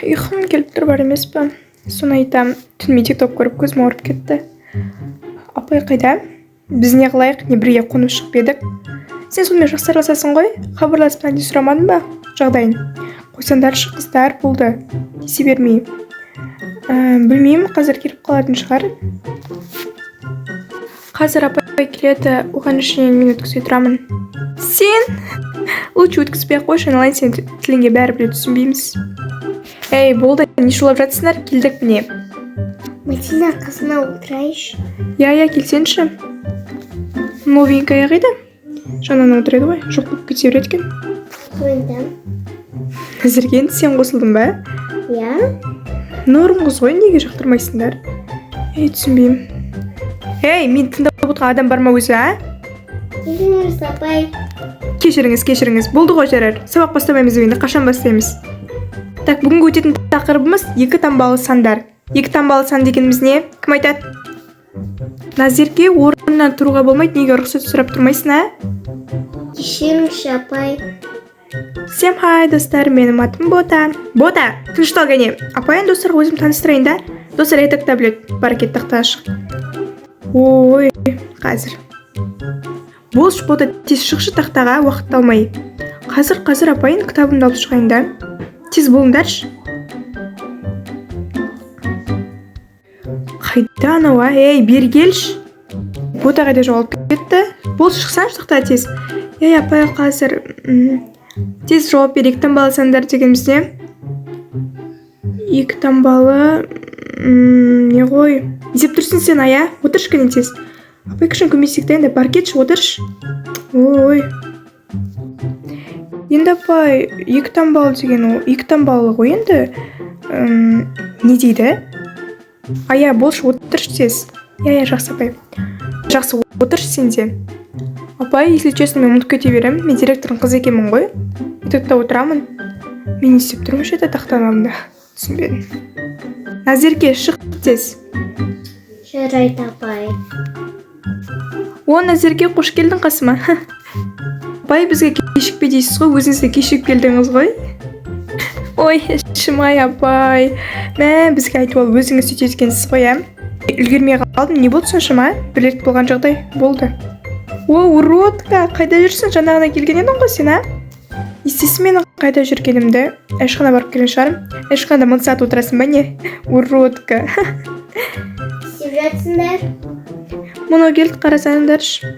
ұйқым келіп тұр бар емес пе? Соны айтам, түніме тикток көріп көзім ауырып кетті. Апай қайда? Біз не қылайық, не бірге қонып шығып едік. Сен сонымен жақсы араласасың ғой? Хабарласып не сұрамадың ба? Жағдайын. Қойсаңдаршы қыздар болды. Десе бермей. Білмеймін, қазір келіп қалатын шығар. Қазір апай келеді, оған ішінен мен өткізе тұрамын. Сен? Лучше өткізбей қойшы, айналайын, сен тіліңге бәрібір түсінбейміз. Ей, болды, не шулап жатсыңдар? Келдік міне. Матина, қасына отырайыншы. Я, келсенші. Новенькая қайда? Жанынан отырады ғой, жоқ болып кете береді екен. Қойдым. Назерге енді сен қосылдың ба? Я? Норм қыз ғой, неге жақтырмайсыңдар? Түсінбеймін. Ей, мен тыңдап отырған адам бар ма өзі, а? Кешіріңіз, апай. Кешіріңіз. Болды ғой жарар. Сабақ бастамаймыз енді, қашан бастаймыз? Так, бүгінгі өтетін тақырыбымыз 2 таңбалы сандар. 2 таңбалы сан дегеніміз не? Кім айтады? Назерке орнынан тұруға болмайды, неге рұқсат сұрап тұрмайсың, а? Кешіріңізші, апай. Всем хай, достар, менің атым Бота. Бота, тыныштал кәне. Апайын достарға өзім таныстырайын да. Достар, етік таблет, бар кет тақта ашық. Ой, қазір. Болшы, Бота, тез шықшы тақтаға, уақытты алмай. Қазір апайын кітабымды алып шығайын да. Тез болыңдаршы. Қайда анау, ей, бері келші. Бота қайда жоғалып кетті? Болшы, шықсаншы тақта тез. Ей, апай, қазір тез жауап бер, 2 таңбалы сандар дегеніміз не? 2 таңбалы не ғой? Есеп тұрсын сен, ая? Отыршы кәне тез. Апай кішін көмесекті енді, бар кетші, отыршы. Ой. Енді апай, 2 таңбалы деген ол, 2 таңбалы ғой енді. Не дейді? Ая, болшы, отыршы тез. Я, жақсы апай. Жақсы, отыршы сен де. Апай, если честно, мен ұмытып кете беремін. Мен директордың қызы екенмін ғой. Етікте отырамын. Мен не істеп тұрмын еді тақтан алдында. Түсінбедім. Назерке, шық тез. Жарайды, апай. О, Назерке, қош келдің қасыма. Апай, бізге кешікпе дейсіз ғой, өзіңіз де кешігіп келдіңіз ғой. Ой, шымай апай. Бізге айтып ал, өзіңіз сөйтеді екенсіз ғой, ә? Үлгермей қалдым, не болды соншама? Білек болған жағдай болды. О, уродка, қайда жүрсің? Жаңағына келген едің ғой сен, а? Естесің менің қайда жүргенімді? Әшқана барып келген шығарым. Әшқанада 1000 сағат отырасың ба не? Уродка. Істеп жатсыңдар? Мұны келді қарасаңдаршы.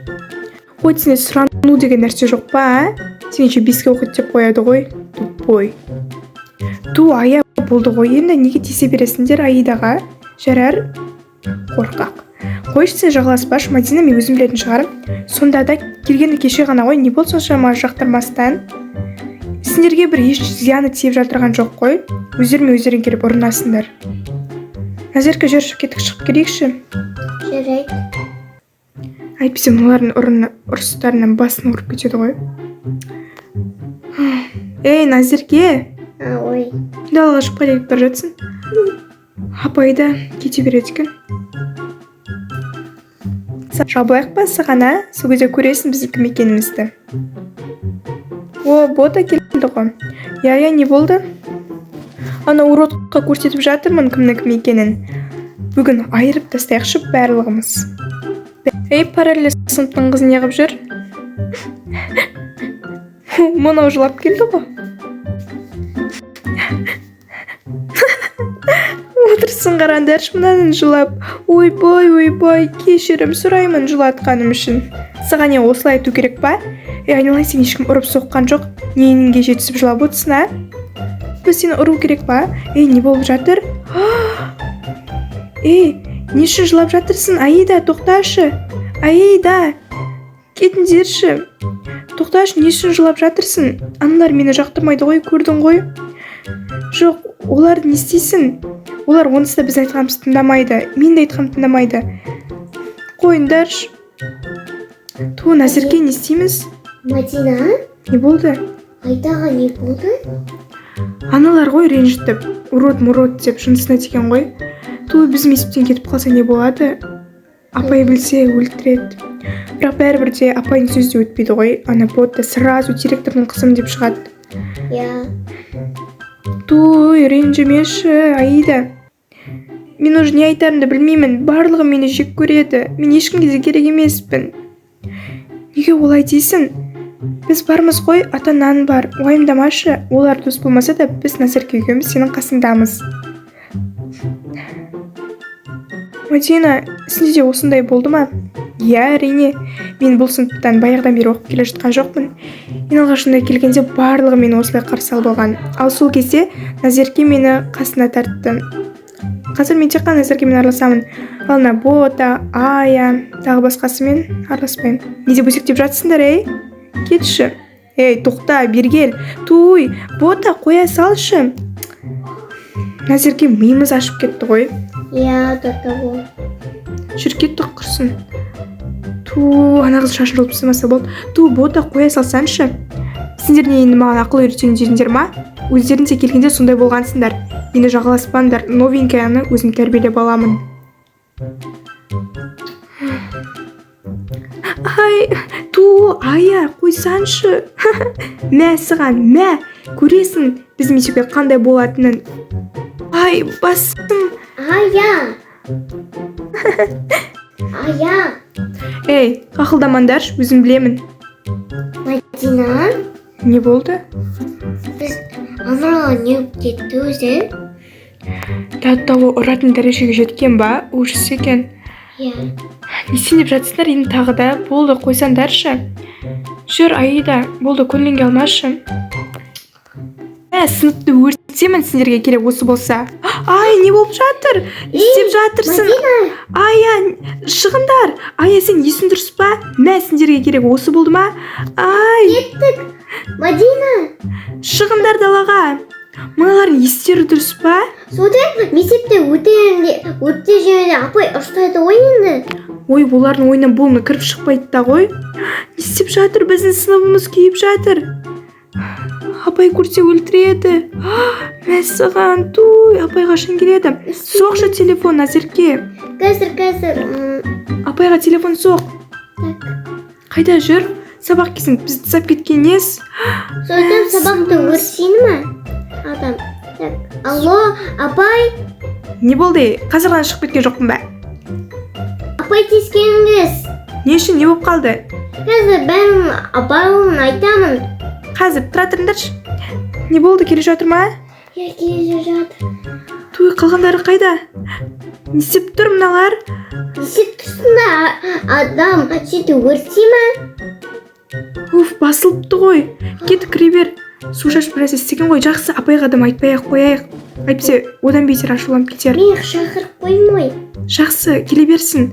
Ой, сіне сұрану деген нәрсе жоқ па, а? Сенше 5-ке оқыт деп қояды ғой. Тупой. Ая болды ғой, енді неге тесе бересіңдер Аидаға? Жарар? Қорқақ. Қойшы, сен жағаласпаш, Мадина мен өзім білетін шығарым. Сонда да келгенді кеше ғана ғой, не болды соншама жақтырмастан? Сендерге бір еш зияны тиіп жатырған жоқ қой. Өздерің келіп ұрынасыңдар. Назерке, жүрші, кетік шығып керекші. Жарайды. Әйтпесе олардың ұрыстарынан басын ұрып кетеді ғой. Ей, Назерке. Ой. Далаға шығып қайда кетіп бара жатсың? Апай да кете береді екен. Жабылайық па саған, а? Сол кезде көресің біздің кім екенімізді. О, Бота келді ғой. Я, не болды? Ана уродқа көрсетіп жатырмын кімнің кім екенін. Бүгін айырып тастайықшы барлығымыз. Ей, параллель сыныптың қызы неғып жүр? Мұнау жылап келді ғой. Отырсын қарандаршы мұнанын жылап. Ойбой, кешірім сұраймын жылатқаным үшін. Саған не осылай айту керек па? Айналайын, сен ешкім ұрып соққан жоқ. Неніңге жетісіп жылап отырсың, а? Біз сені ұру керек па? Не болып жатыр? Не үшін жылап жатырсың? Аида, тоқташы. Аида, кетіңдерші. Тоқташы, не үшін жылап жатырсың? Аналар мені жақтырмайды ғой, көрдің ғой? Жоқ, олар не істейсің? Олар онысы да біз айтқанымыз тыңдамайды. Мен де айтқанымды тыңдамайды. Қойындаршы. Назерке, не істейміз? Мадина? Не болды? Айдаға не болды? Аналар ғой ренжітіп, урод деп жынысына тиген ғой. Біз мектептен кетіп қалса не болады? Апай білсе өлтіреді. Бірақ бәрібір де апайын сөзде өтпейді ғой. Ана Бота сразу директордың қызым деп шығады. Я. Туй, ренжімеші, Аида. Мен уже не айтарымды білмеймін. Барлығы мені жек көреді. Мен ешкімге де керек емеспін. Неге олай дейсің? Біз бармыз ғой, ата-анаң бар. Уайымдамашы. Олар дос болмаса да біз Назерке екеуміз сенің қасындамыз. Мадина, сенде де осындай болды ма? Иә, әрине. Мен бұл сыныптан баяғыдан бері оқып келе жатқан жоқпын. Мен алғашында келгенде барлығы мені осылай қарсы алып алған. Ал сол кезде Назерке мені қасына тартты. Қазір мен тек қана Назеркемен араласамын. Ал Бота, Ая, тағы басқасымен араласпаймын. Не деп өсектеп жатсыңдар, ей? Кетші. Ей, тоқта, бергел. Туй, Бота, қоя салшы. Назерке миымыз ашып кетті ғой. Иә, татау. Жүр кеттік құрсын. Ана қыз шашырылып тастамаса болды. Бота, қоя салсаңшы. Сендер не енді маған ақыл үйретсеңдер ма? Өздеріңде келгенде сондай болғансыңдар. Енді жағаласпаңдар. Новенькаяны өзім тәрбиелеп аламын. Ай, Ая, қойсаңшы. Мә сыған, мә. Көресің, біз мектепте қандай болатынын. Ай, басым. Ая. Ая. Ей, қақылдамаңдар, өзім білемін. Мадина, Не болды? біз аналарға не болып кетті өзі? Тау ұратын дәрежеге жеткен ба? Ужас екен. Иә. Не сен деп жатсыңдар енді тағы да? Болды, қойсаңдаршы. Жүр, Аида, болды, көңіліңе алмашы. Сыныпты өртемін сендерге керек осы болса. Ай, не болып жатыр? Не істеп жатырсың? Ая, шығындар. Ая, сен есің дұрыс па? Сендерге керек осы болды ма? Ай, Кеттік. Мадина. шығындар далаға. Мыналардың естері дұрыс па? Содан мектепте өте жерде апай ұстайды ғой енді. Ой, олардың ойынан болны кіріп шықпайды да ғой. Не істеп жатыр? Біздің сыныбымыз күйіп жатыр. Апай көрсе өлтіреді. Мәссаған, апай қашан келеді? Соқшы телефон, Назерке. Қазір. Апайға телефон соқ. Так. Қайда жүр? Сабақ кезін бізді тастап кеткен ес. Содан сабақты өрсейін ма? Адам. Так. Алло, апай. Не болды? Қазір ғана шығып кеткен жоқпын ба? Апай тез келіңіз. Не үшін, не болып қалды? Қазір бәрін апайын айтамын. Қазір тұра тұрыңдаршы. Не болды, келе жатыр ма? Иә, келе жатыр. Қалғандары қайда? Не істеп тұр мыналар? Есеп тұрсында адам сөйті өрсей ма? Басылыпты ғой. Кет, кіре бер. Су шашып біраз істеген ғой. Жақсы, апайға да айтпай-ақ қояйық. Әйтпесе, одан бетер ашуланып кетер. Мен шақырып қоймай. Жақсы, келе берсін.